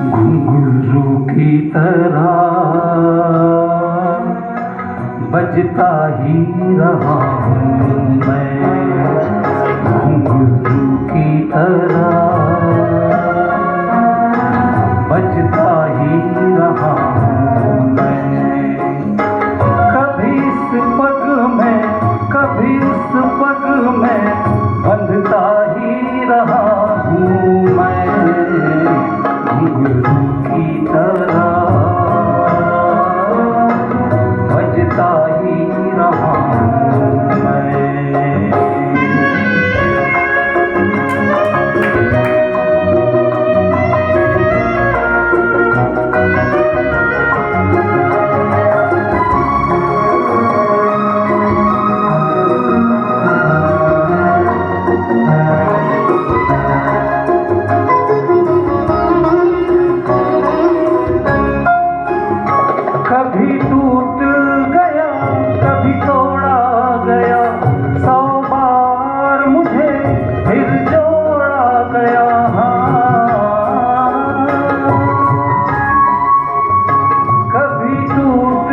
घुंघरू की तरह बजता ही रहा हूँ मैं, घुंघरू की तरह बजता ही रहा हूँ मैं। कभी इस पग में कभी उस पग में बंधता ही रहा हूँ मैं, घुंघरू की तरह बजता ही रहा हूँ मैं। कभी टूट गया कभी तोड़ा गया, 100 बार मुझे फिर जोड़ा गया। कभी टूट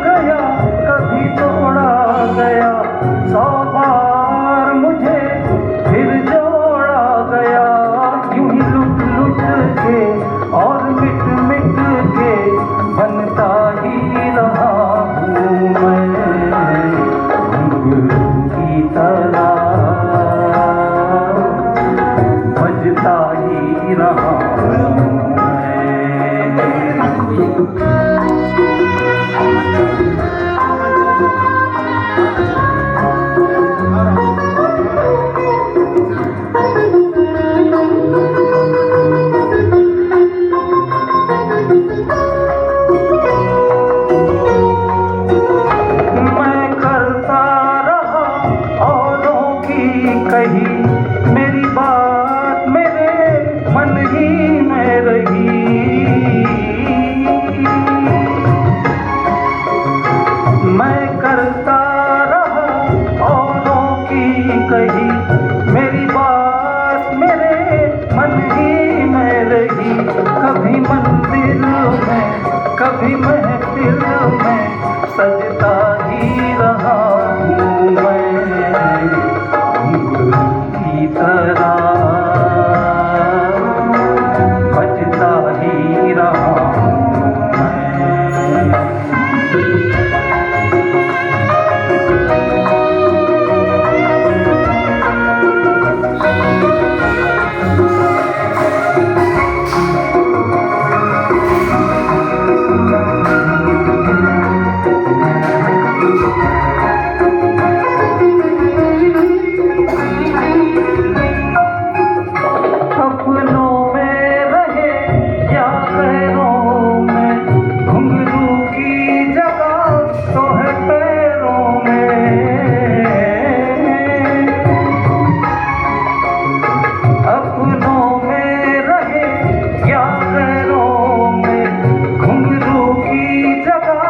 गया कभी तोड़ा गया, 100 बार मुझे फिर जोड़ा गया। यूं ही लुट लुट के और मिट मिट के बनता ही रहा हूँ मैं, घुंघरू की तरह बजता ही रहा हूँ मैं करता रहा औरों की कही, मेरी बात मेरे मन ही में रही। मैं करता रहा औरों की कही, मेरी बात मेरे मन ही में रही। कभी मंदिर में कभी महफिल में सजता ही रहा हूँ मैं, घुंघरू की तरह बजता ही रहा हूँ मैं। अपनों में रहे या गैरों में, घुंघरू की जगह तो है पैरों में। अपनों में रहे या गैरों में, घुंघरू की जगह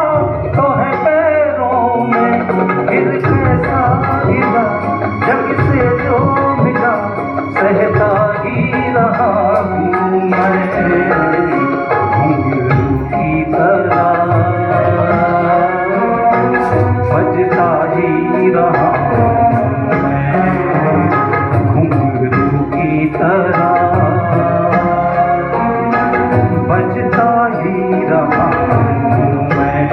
तो है पैरों में। फिर कैसा गिरा जग से जो मिला, सहता ही रहा हूँ मैं, घुंघरू की तरह बजता ही रहा हूँ मैं, घुंघरू की तरह बजता ही रहा हूँ मैं।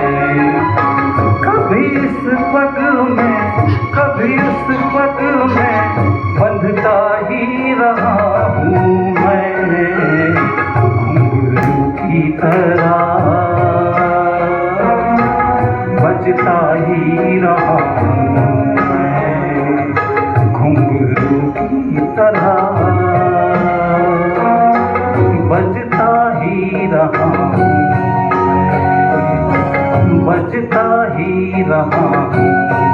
कभी इस पग में कभी उस पग में बंधता ही रहा हूँ मैं, घुंघरू की तरह बजता ही रहा हूँ मैं, घुंघरू की तरह बजता ही रहा हूँ मैं, बजता ही रहा हूँ।